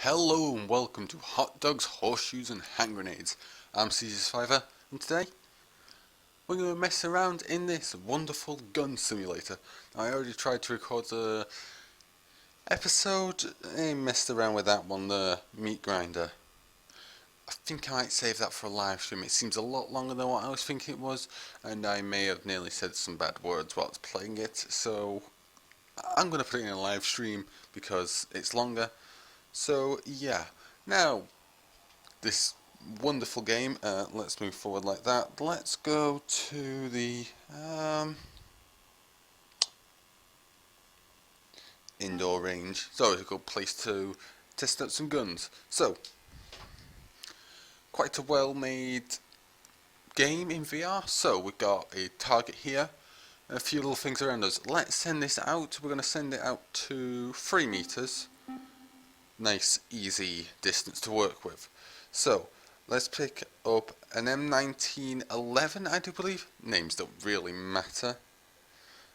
Hello and welcome to Hot Dogs, Horseshoes and Hand Grenades. I'm CZSurvivor and today we're going to mess around in this wonderful gun simulator. I already tried to record the episode and messed around with that one, the meat grinder. I think I might save that for a live stream. It seems a lot longer than what I was thinking it was, and I may have nearly said some bad words while I was playing it, so I'm going to put it in a live stream because it's longer. So yeah, now this wonderful game, let's move forward like that. Let's go to the indoor range. So it's a good place to test out some guns. So, quite a well made game in VR. So we've got a target here, and a few little things around us. Let's send this out. We're going to send it out to 3 meters. Nice easy distance to work with. So let's pick up an M1911, I do believe. Names don't really matter.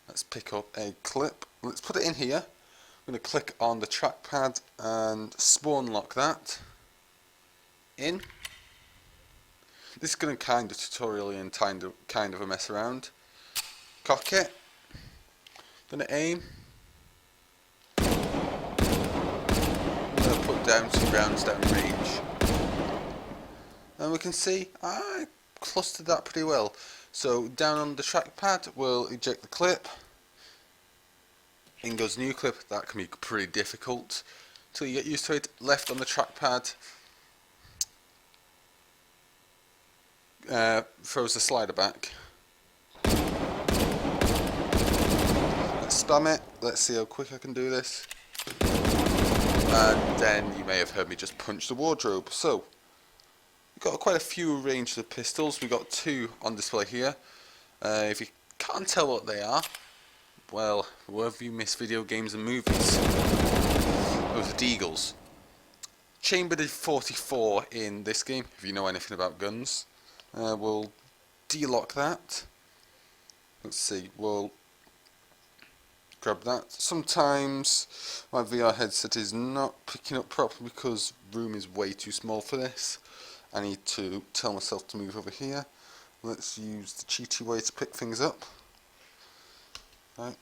Let's pick up a clip. Let's put it in here. I'm going to click on the trackpad and spawn lock that in. This is going to kind of tutorially and kind of a mess around. Cock it. Going to aim. Put down some rounds down range, and we can see I clustered that pretty well. So down on the trackpad we'll eject the clip, in goes new clip. That can be pretty difficult till you get used to it. Left on the trackpad throws the slider back. Let's spam it. Let's see how quick I can do this. And then you may have heard me just punch the wardrobe. So we've got quite a few ranges of pistols. We've got 2 on display here. If you can't tell what they are, well, whether you miss video games and movies, those are Deagles. Chambered 44 in this game, if you know anything about guns. We'll delock that. Let's see, we'll grab that. Sometimes my VR headset is not picking up properly because room is way too small for this. I need to tell myself to move over here. Let's use the cheaty way to pick things up. Right,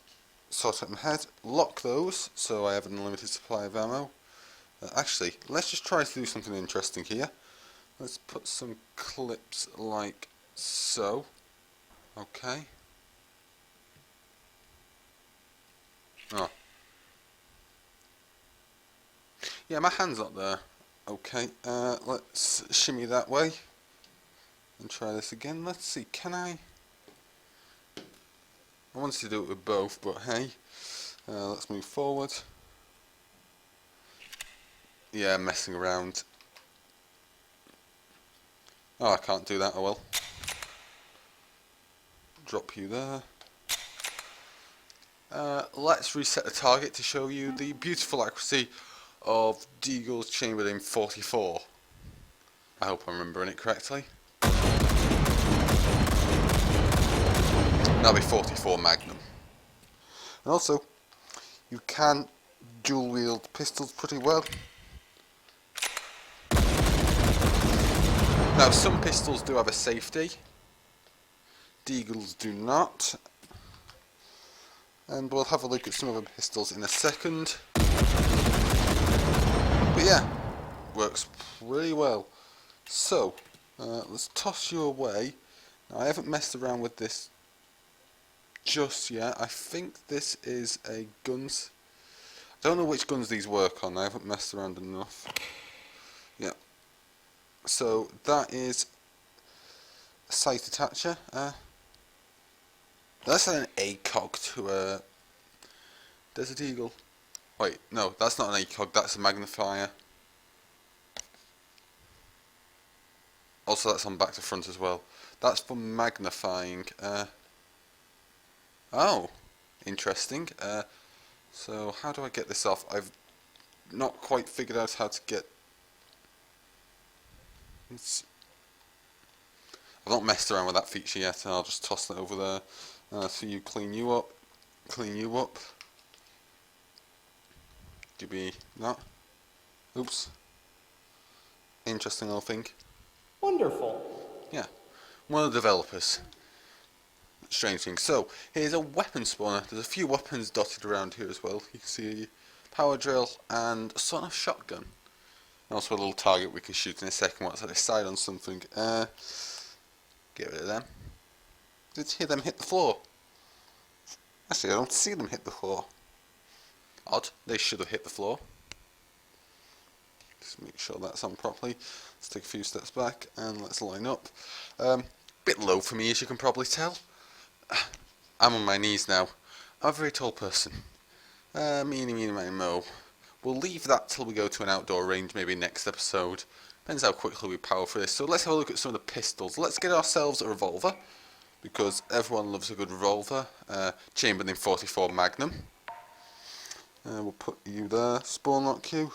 sort out my head, lock those so I have an unlimited supply of ammo. Actually, let's just try to do something interesting here. Let's put some clips like so. Okay. Oh. Yeah, my hand's not there. Okay, let's shimmy that way and try this again. Let's see, can I wanted to do it with both, but hey, let's move forward. Yeah, messing around. Oh, I can't do that, oh well. Drop you there. Let's reset the target to show you the beautiful accuracy of Deagle's chambered in 44. I hope I'm remembering it correctly. That'll be 44 Magnum. And also, you can dual wield pistols pretty well. Now, some pistols do have a safety. Deagles do not. And we'll have a look at some of the pistols in a second. But yeah, works pretty well. So, let's toss you away. Now, I haven't messed around with this just yet. I think this is a guns. I don't know which guns these work on. I haven't messed around enough. Yeah. So, that is a sight attacher. That's an ACOG to a Desert Eagle. Wait, no, that's not an ACOG, that's a magnifier. Also, that's on back to front as well. That's for magnifying. Oh, interesting. So, how do I get this off? I've not quite figured out how to get. I've not messed around with that feature yet, and I'll just toss that over there. So you clean you up. Give me that. Oops. Interesting little thing. Wonderful. Yeah. One of the developers. Strange thing. So, here's a weapon spawner. There's a few weapons dotted around here as well. You can see a power drill and a sort of shotgun. And also a little target we can shoot in a second once I decide on something. Get rid of them. Did you hear them hit the floor? Actually, I don't see them hit the floor. Odd. They should have hit the floor. Just make sure that's on properly. Let's take a few steps back and let's line up. Bit low for me, as you can probably tell. I'm on my knees now. I'm a very tall person. Meeny, miny, mo. We'll leave that till we go to an outdoor range, maybe next episode. Depends how quickly we power for this. So let's have a look at some of the pistols. Let's get ourselves a revolver, because everyone loves a good revolver. Chambered in 44 Magnum. We'll put you there. Spawn lock you.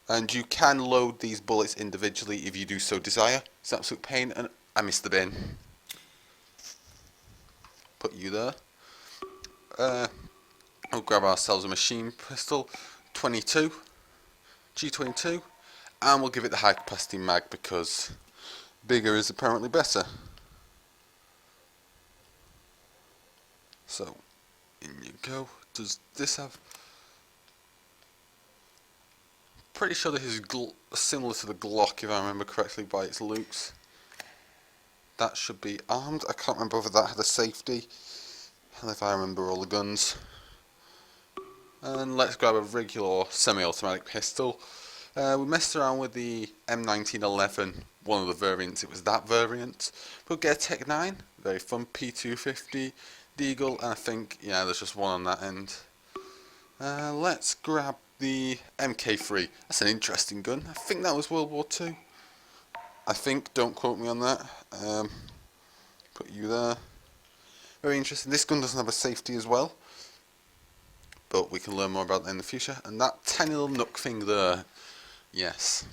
And you can load these bullets individually if you do so desire. It's an absolute pain, and I missed the bin. Put you there. We'll grab ourselves a machine pistol, 22, G22, and we'll give it the high capacity mag because bigger is apparently better. So, in you go. Does this have... Pretty sure this is similar to the Glock if I remember correctly by its looks. That should be armed. I can't remember whether that had a safety. And if I remember all the guns. And let's grab a regular or semi-automatic pistol. We messed around with the M1911, one of the variants. It was that variant. We'll get a Tech 9, very fun. P250, Deagle, and I think, yeah, there's just one on that end. Let's grab the MK3. That's an interesting gun. I think that was World War II. I think, don't quote me on that. Put you there. Very interesting. This gun doesn't have a safety as well, but we can learn more about that in the future. And that tiny little nook thing there, yes.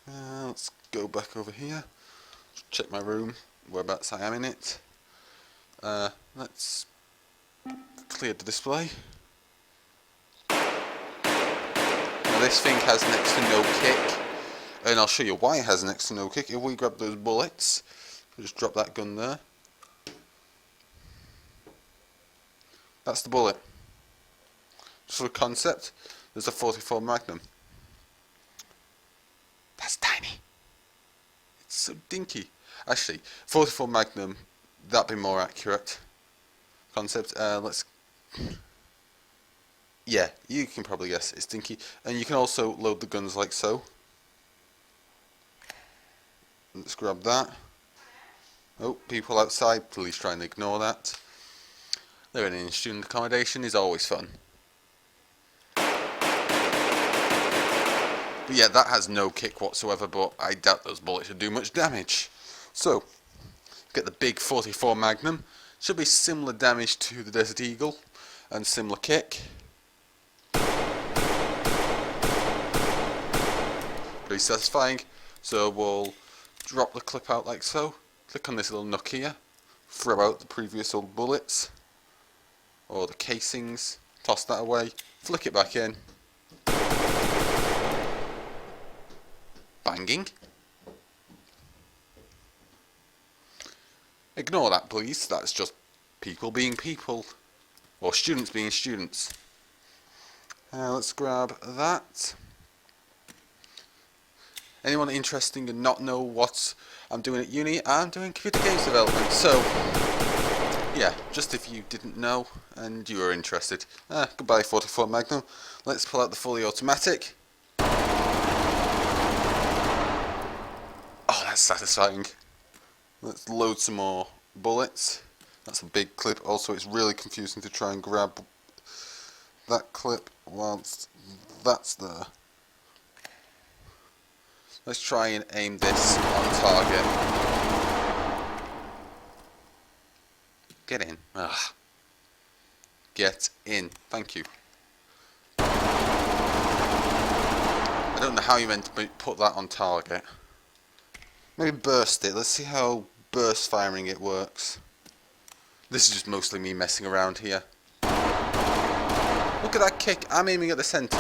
Let's go back over here. Check my room, whereabouts I am in it. Let's clear the display. Now this thing has next to no kick, and I'll show you why it has next to no kick. If we grab those bullets, we'll just drop that gun there. That's the bullet. Just for a concept, there's a 44 Magnum. That's tiny. It's so dinky. Actually, 44 Magnum, that'd be more accurate. Concept, let's... Yeah, you can probably guess it's dinky. And you can also load the guns like so. Let's grab that. Oh, people outside, please try and ignore that. Living in student accommodation is always fun. But yeah, that has no kick whatsoever, but I doubt those bullets should do much damage. So, get the big 44 Magnum. Should be similar damage to the Desert Eagle, and similar kick. Pretty satisfying. So we'll drop the clip out like so. Click on this little nook here. Throw out the previous old bullets. Or the casings, toss that away, flick it back in. Banging. Ignore that please, that's just people being people. Or students being students. Let's grab that. Anyone interested and not know what I'm doing at uni? I'm doing computer games development, so... yeah, just if you didn't know and you were interested. Goodbye 44 Magnum. Let's pull out the fully automatic. Oh, that's satisfying. Let's load some more bullets. That's a big clip. Also, it's really confusing to try and grab that clip whilst that's there. Let's try and aim this on target. Get in. Ugh. Get in. Thank you. I don't know how you meant to put that on target. Maybe burst it. Let's see how burst firing it works. This is just mostly me messing around here. Look at that kick. I'm aiming at the centre.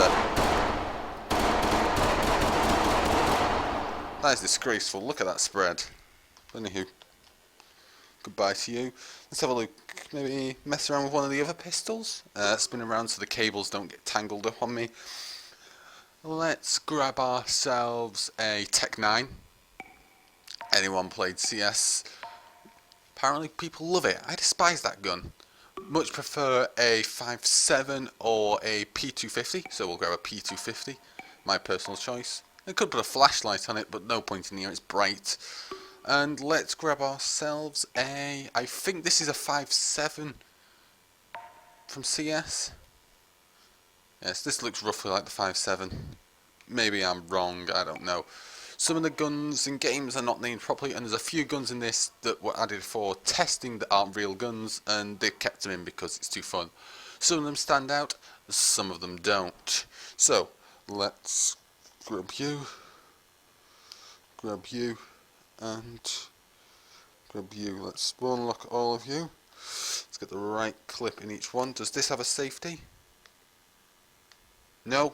That is disgraceful. Look at that spread. Anywho, goodbye to you. Let's have a look. Maybe mess around with one of the other pistols. Spin around so the cables don't get tangled up on me. Let's grab ourselves a Tech 9. Anyone played CS? Apparently people love it. I despise that gun. Much prefer a 5.7 or a P250, so we'll grab a P250, my personal choice. I could put a flashlight on it, but no point in here, it's bright. And let's grab ourselves a, I think this is a 5.7 from CS. Yes, this looks roughly like the 5.7. Maybe I'm wrong, I don't know. Some of the guns in games are not named properly, and there's a few guns in this that were added for testing that aren't real guns, and they kept them in because it's too fun. Some of them stand out, some of them don't. So, let's grab you, and grab you. Let's spawn lock all of you. Let's get the right clip in each one. Does this have a safety? No.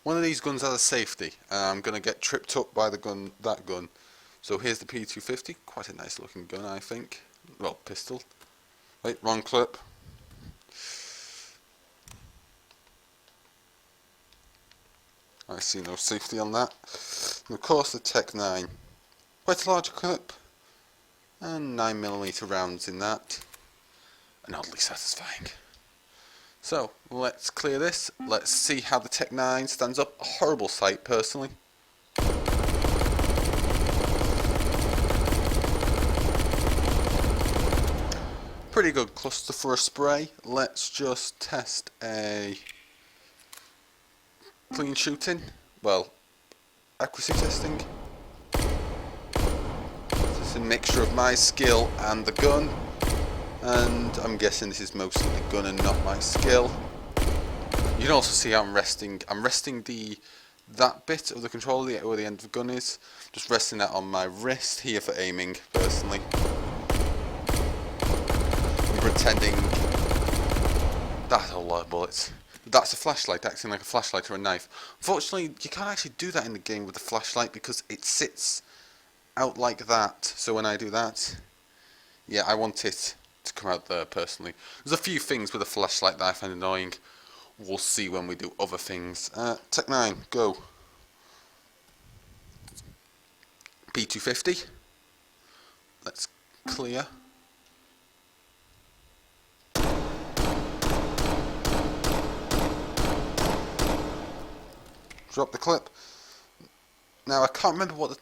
One of these guns has a safety, and I'm going to get tripped up by that gun. So here's the P250, quite a nice looking gun I think. Well, pistol. Wait, wrong clip. I see no safety on that. And of course the Tech 9. Quite a large clip. And 9mm rounds in that. And oddly satisfying. So, let's clear this. Let's see how the Tech 9 stands up. A horrible sight, personally. Pretty good cluster for a spray. Let's just test a clean shooting. Well, accuracy testing. This is a mixture of my skill and the gun. And I'm guessing this is mostly the gun and not my skill. You can also see how I'm resting. I'm resting that bit of the controller where the end of the gun is. Just resting that on my wrist here for aiming, personally. I'm pretending that's a lot of bullets. That's a flashlight, acting like a flashlight or a knife. Unfortunately, you can't actually do that in the game with the flashlight because it sits out like that. So when I do that, yeah, I want it to come out there personally. There's a few things with a flashlight that I find annoying. We'll see when we do other things. Tech 9, go. P250. Let's clear. Drop the clip. Now I can't remember what the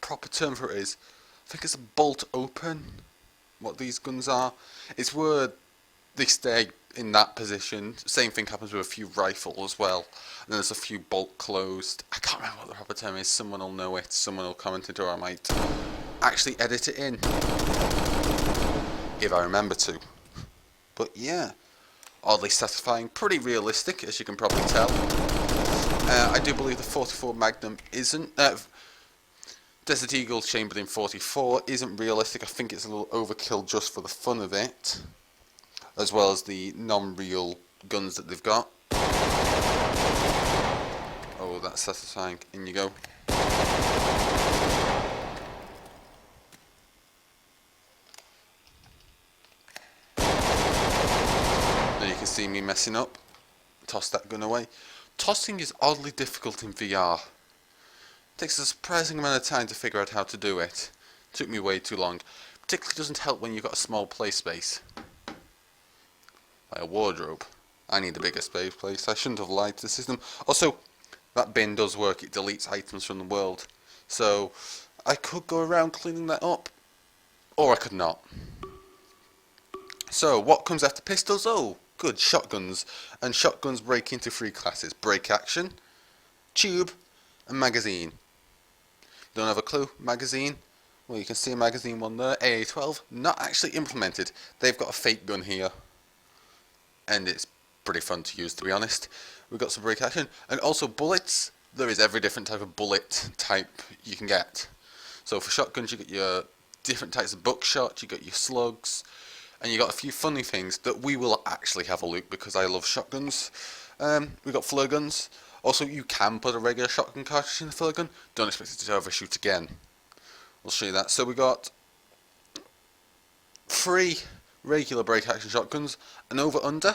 proper term for it is. I think it's a bolt open. What these guns are. It's where they stay in that position. Same thing happens with a few rifles as well. And then there's a few bolt closed. I can't remember what the proper term is. Someone will know it. Someone will comment it, or I might actually edit it in. If I remember to. But yeah. Oddly satisfying. Pretty realistic, as you can probably tell. I do believe the 44 Magnum isn't... Desert Eagle chambered in 44 isn't realistic. I think it's a little overkill just for the fun of it, as well as the non-real guns that they've got. Oh, that's satisfying. In you go. There you can see me messing up. Toss that gun away. Tossing is oddly difficult in VR. It takes a surprising amount of time to figure out how to do it. Took me way too long. Particularly doesn't help when you've got a small play space. Like a wardrobe. I need a bigger place. I shouldn't have lied to the system. Also, that bin does work. It deletes items from the world. So, I could go around cleaning that up. Or I could not. So, what comes after pistols? Oh, good, shotguns. And shotguns break into 3 classes. Break action, tube, and magazine. Don't have a clue? Magazine? Well, you can see a magazine one there. AA-12. Not actually implemented. They've got a fake gun here. And it's pretty fun to use, to be honest. We've got some break action. And also bullets. There is every different type of bullet type you can get. So for shotguns, you get your different types of buckshot. You got your slugs. and you got a few funny things that we will actually have a look because I love shotguns. We got flare guns. Also, you can put a regular shotgun cartridge in the flare gun. Don't expect it to overshoot again. We'll show you that. So we got 3 regular break action shotguns, an over under,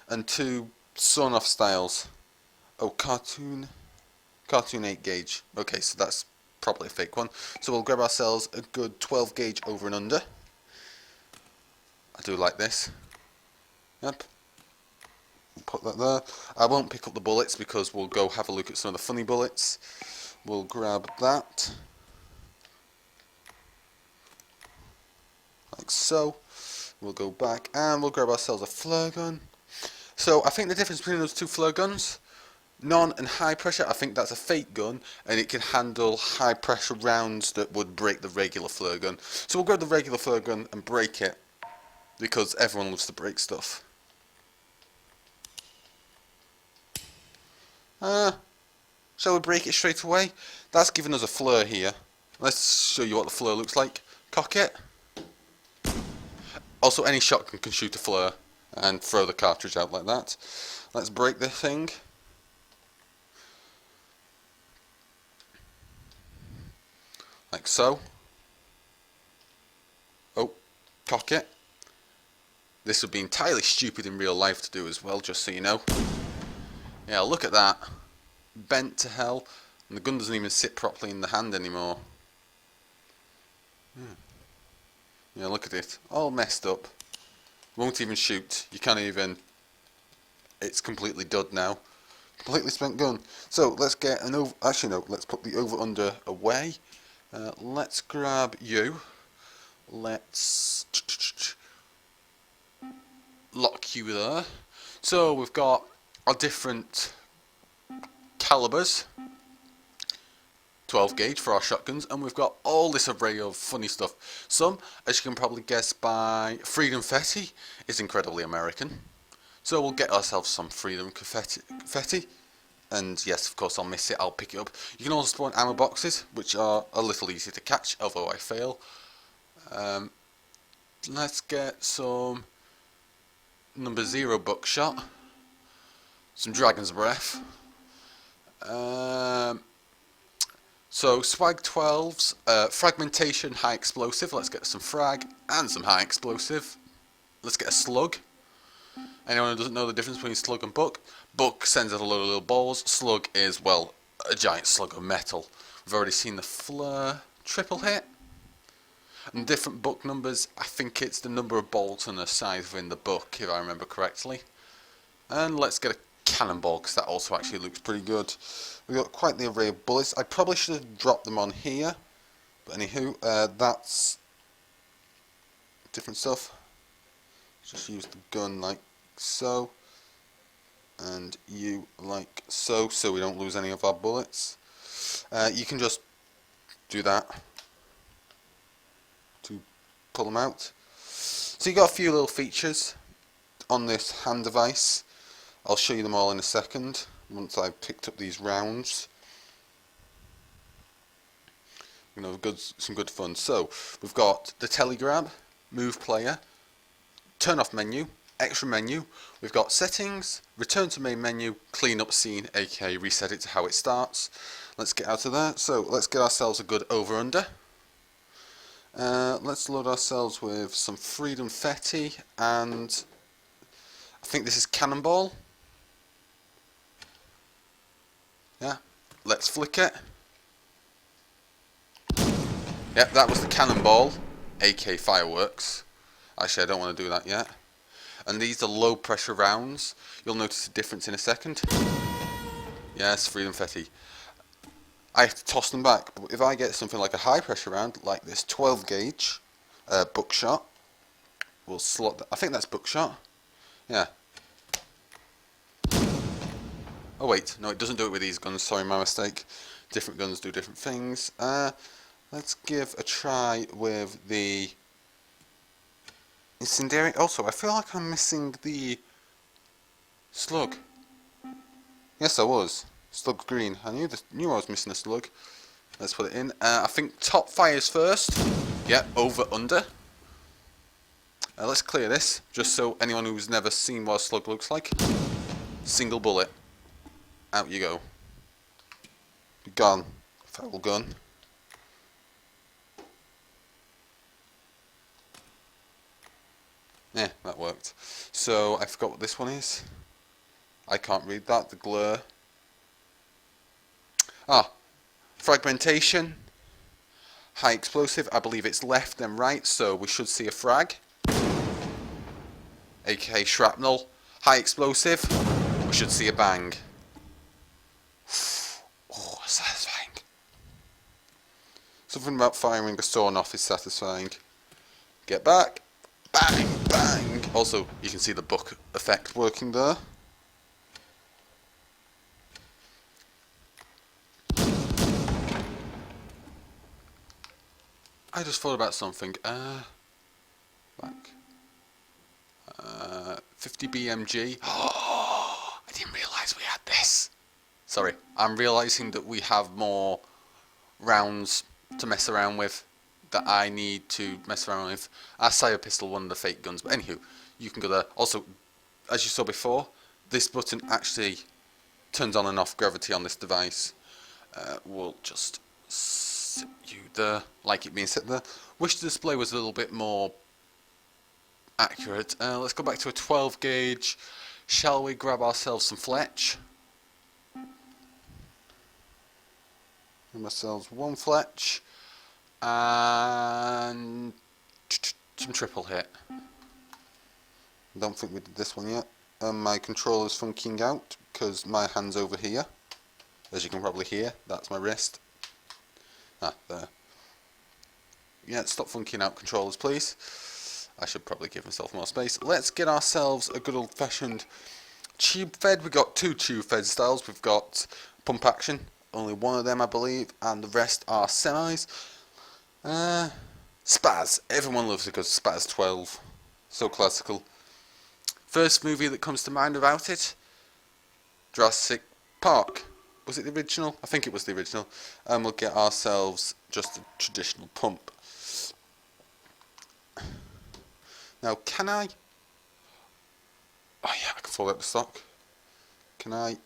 and 2 sawn off styles. Oh, cartoon 8 gauge. Okay, so that's probably a fake one. So we'll grab ourselves a good 12 gauge over and under. I do like this. Yep. Put that there. I won't pick up the bullets because we'll go have a look at some of the funny bullets. We'll grab that. Like so. We'll go back and we'll grab ourselves a flare gun. So I think the difference between those 2 flare guns, non and high pressure, I think that's a fake gun and it can handle high pressure rounds that would break the regular flare gun. So we'll grab the regular flare gun and break it because everyone loves to break stuff. Shall we break it straight away? That's giving us a flare here. Let's show you what the flare looks like. Cock it. Also, any shotgun can shoot a flare and throw the cartridge out like that. Let's break this thing. Like so. Oh, cock it. This would be entirely stupid in real life to do as well, just so you know. Yeah, look at that. Bent to hell. And the gun doesn't even sit properly in the hand anymore. Yeah, look at it. All messed up. Won't even shoot. You can't even... It's completely dud now. Completely spent gun. So, let's get an over... Actually, no. Let's put the over-under away. Let's grab you. Let's... lock you there. So, we've got our different calibers. 12 gauge for our shotguns, and we've got all this array of funny stuff. Some, as you can probably guess by Freedom Confetti, is incredibly American. So we'll get ourselves some Freedom Confetti. And yes, of course, I'll miss it, I'll pick it up. You can also spawn ammo boxes, which are a little easy to catch, although I fail. Let's get some number 0 buckshot. Some Dragon's Breath. So Swag 12's Fragmentation High Explosive. Let's get some frag and some high explosive. Let's get a slug. Anyone who doesn't know the difference between slug and buck? Buck sends out a load of little balls. Slug is, well, a giant slug of metal. We've already seen the flare triple hit. And different buck numbers, I think it's the number of bolts and the size within the buck, if I remember correctly. And let's get a cannonball, because that also actually looks pretty good. We've got quite the array of bullets. I probably should have dropped them on here. But anywho, that's different stuff. Just use the gun like so. And you like so, so we don't lose any of our bullets. You can just do that to pull them out. So you got a few little features on this hand device. I'll show you them all in a second once I've picked up these rounds. You know, some good fun. So we've got the telegrab, move player, turn off menu, extra menu. We've got settings, return to main menu, clean up scene, aka reset it to how it starts. Let's get out of there. So let's get ourselves a good over under. Let's load ourselves with some Freedom Confetti, and I think this is Cannonball. Yeah, let's flick it. Yep, that was the Cannonball, aka fireworks. Actually, I don't want to do that yet. And these are low pressure rounds. You'll notice a difference in a second. Yes, Freedom Confetti. I have to toss them back, but if I get something like a high pressure round, like this 12 gauge buckshot, we'll slot that. I think that's buckshot. Yeah. Oh wait, no, it doesn't do it with these guns, sorry, my mistake. Different guns do different things. Let's give a try with the incendiary. Also, I feel like I'm missing the slug. Yes, I was. Slug green. I knew I was missing a slug. Let's put it in. I think top fires first. Yeah, over under. Let's clear this, just so anyone who's never seen what a slug looks like. Single bullet. Out you go. Be gone, foul gun. Yeah, that worked. So, I forgot what this one is. I can't read that, the glare. Ah, fragmentation. High explosive, I believe it's left and right, so we should see a frag. AKA shrapnel. High explosive, we should see a bang. Oh, satisfying. Something about firing a sawn off is satisfying. Get back. Bang, bang. Also, you can see the buck effect working there. I just thought about something. Back. 50 BMG. Oh, I didn't realise we had this. Sorry, I'm realising that we have more rounds to mess around with, that I need to mess around with. Our Sire pistol, one of the fake guns, but anywho, you can go there. Also, as you saw before, this button actually turns on and off gravity on this device. We'll just sit you there, like it being set there. Wish the display was a little bit more accurate. Let's go back to a 12 gauge. Shall we grab ourselves some Fletch? Grab ourselves one Fletch and some triple hit. Don't think we did this one yet. My controller's funking out because my hand's over here. As you can probably hear, that's my wrist. Ah, there. Yeah, stop funking out, controllers, please. I should probably give myself more space. Let's get ourselves a good old-fashioned tube fed. We've got two tube fed styles. We've got pump action, only one of them I believe, and the rest are semis. Spaz. Everyone loves a good Spaz 12. So classical. First movie that comes to mind about it, Jurassic Park. Was it the original? I think it was the original. And we'll get ourselves just a traditional pump. Now, can I... Oh yeah, I can fold out the stock. Can I...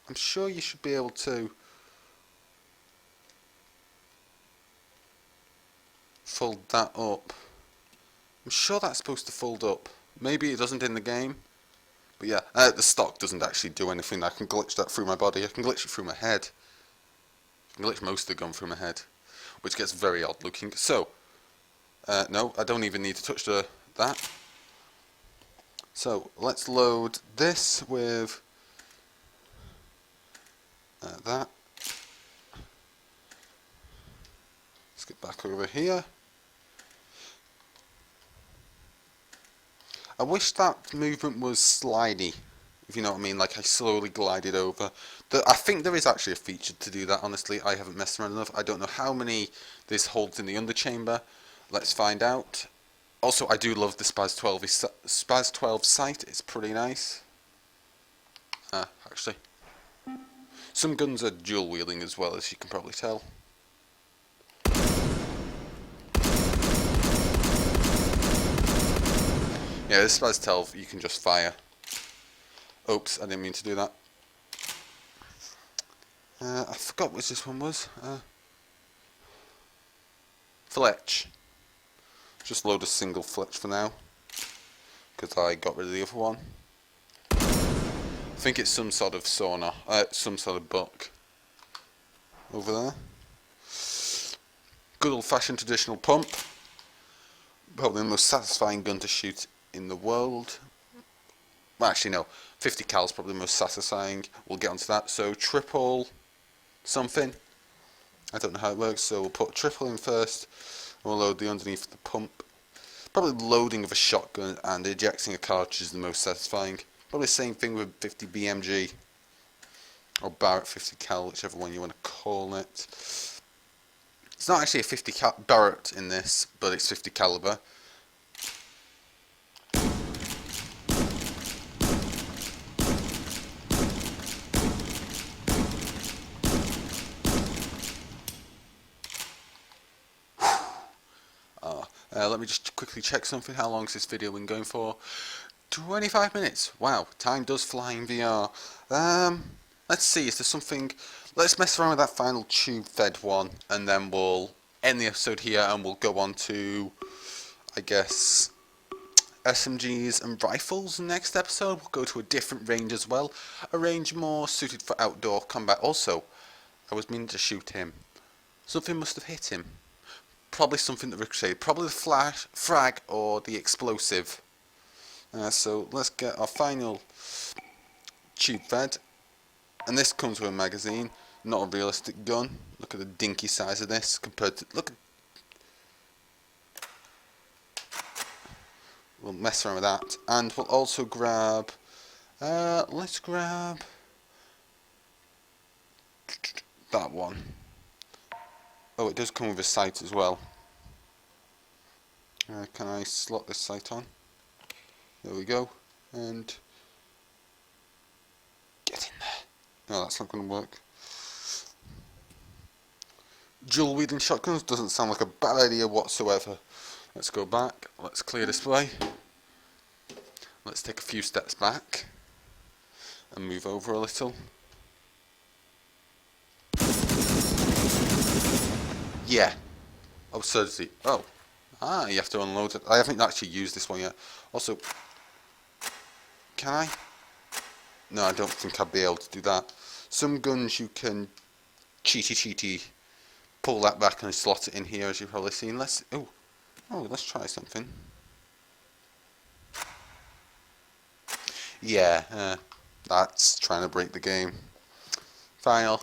I'm sure you should be able to fold that up. I'm sure that's supposed to fold up. Maybe it doesn't in the game. But yeah, the stock doesn't actually do anything. I can glitch that through my body. I can glitch it through my head. I can glitch most of the gun through my head, which gets very odd looking. So, no, I don't even need to touch that. So, let's load this with that. Let's get back over here. I wish that movement was slidey, if you know what I mean, like I slowly glided over. I think there is actually a feature to do that, honestly. I haven't messed around enough. I don't know how many this holds in the underchamber. Let's find out. Also, I do love the Spaz 12. Spaz 12 sight is pretty nice. Actually. Some guns are dual wielding as well, as you can probably tell. Yeah, this Spaz 12, you can just fire. Oops, I didn't mean to do that. I forgot which this one was. Fletch. Just load a single Fletch for now, because I got rid of the other one. I think it's some sort of sauna, some sort of buck. Over there. Good old-fashioned traditional pump. Probably the most satisfying gun to shoot in the world. Well, actually no, 50 cal is probably the most satisfying. We'll get onto that. So triple something. I don't know how it works, so we'll put triple in first. And we'll load the underneath of the pump. Probably loading of a shotgun and ejecting a cartridge is the most satisfying. Probably the same thing with 50 BMG or Barrett 50 cal, whichever one you want to call it. It's not actually a 50 Barrett in this, but it's 50 caliber. Let me just quickly check something. How long has this video been going for? 25 minutes. Wow, time does fly in VR. Let's see, is there something... Let's mess around with that final tube-fed one, and then we'll end the episode here, and we'll go on to, I guess, SMGs and rifles next episode. We'll go to a different range as well. A range more suited for outdoor combat. Also, I was meaning to shoot him. Something must have hit him. Probably something that ricocheted. Probably the flash, frag, or the explosive. So let's get our final tube fed. And this comes with a magazine. Not a realistic gun. Look at the dinky size of this compared to... Look at... We'll mess around with that. And we'll also grab... let's grab... that one. Oh, it does come with a sight as well. Can I slot this sight on? There we go. And... get in there. No, that's not going to work. Dual wielding shotguns doesn't sound like a bad idea whatsoever. Let's go back. Let's clear display. Let's take a few steps back and move over a little. Yeah. Absurdity. Oh. You have to unload it. I haven't actually used this one yet. Also, can I? No, I don't think I'd be able to do that. Some guns you can cheaty pull that back and slot it in here, as you've probably seen. Let's let's try something. Yeah, that's trying to break the game. Final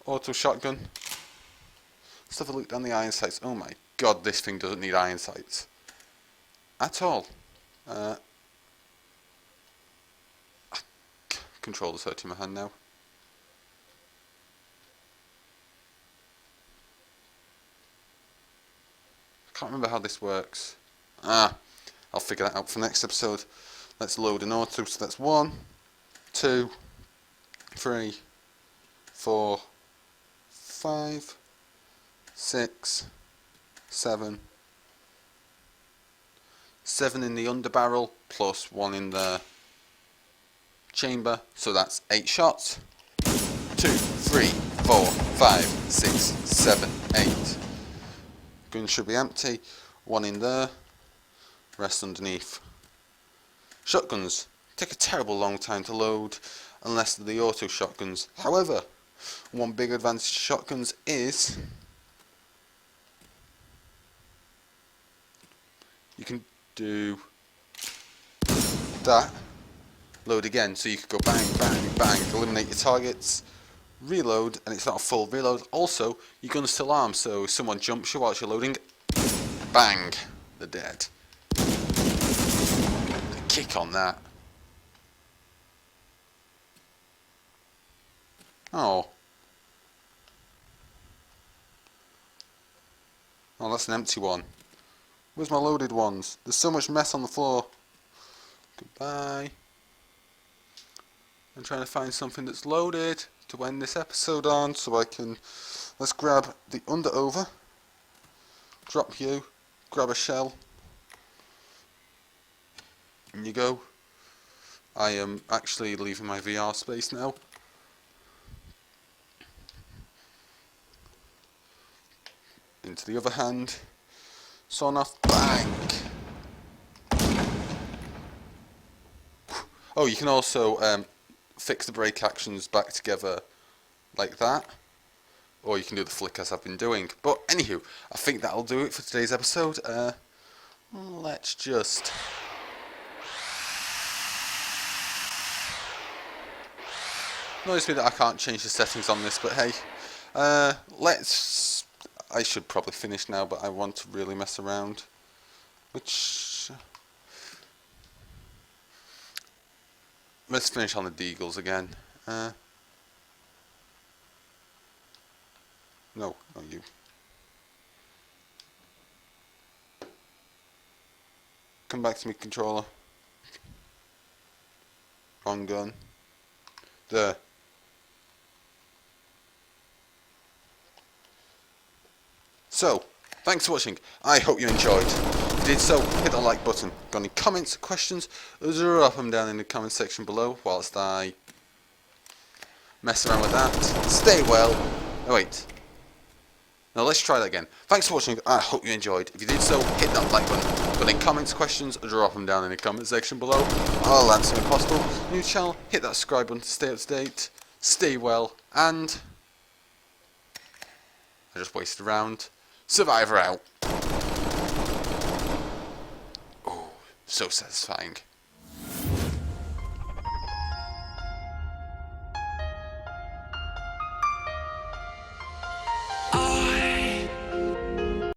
auto shotgun. Let's have a look down the iron sights. Oh my god, this thing doesn't need iron sights at all. Controller's hurting my hand now. I can't remember how this works. I'll figure that out for next episode. Let's load an auto. So that's 1, 2, 3, 4, 5, 6, 7. 7 in the underbarrel plus 1 in the chamber, so that's 8 shots. 2, 3, 4, 5, 6, 7, 8. Gun should be empty. 1 in there, rest underneath. Shotguns take a terrible long time to load unless they're the auto shotguns. However, one big advantage to shotguns is you can do that, load again, so you could go bang, bang, bang, eliminate your targets, reload, and it's not a full reload. Also, your gun's still armed, so if someone jumps you whilst you're loading, bang, they're dead. The kick on that. Oh, that's an empty one. Where's my loaded ones? There's so much mess on the floor. Goodbye. I'm trying to find something that's loaded to end this episode on, so I can... Let's grab the under-over. Drop you. Grab a shell. In you go. I am actually leaving my VR space now. Into the other hand. Sawn off. Bang! Oh, you can also fix the brake actions back together like that, or you can do the flick as I've been doing. But anywho, I think that'll do it for today's episode. Let's just... Notice me that I can't change the settings on this, but hey, I should probably finish now, but I want to really mess around. Let's finish on the deagles again. No, not you. Come back to me, controller. Wrong gun. There. So, thanks for watching. I hope you enjoyed. If you did so, hit that like button. Got any comments, questions? Drop them down in the comment section below whilst I mess around with that. Stay well. Oh wait. Now let's try that again. Thanks for watching. I hope you enjoyed. If you did so, hit that like button. Got any comments, questions? Drop them down in the comment section below. I'll answer if possible. New channel, hit that subscribe button to stay up to date. Stay well, and I just wasted a round. Survivor out. Oh, so satisfying.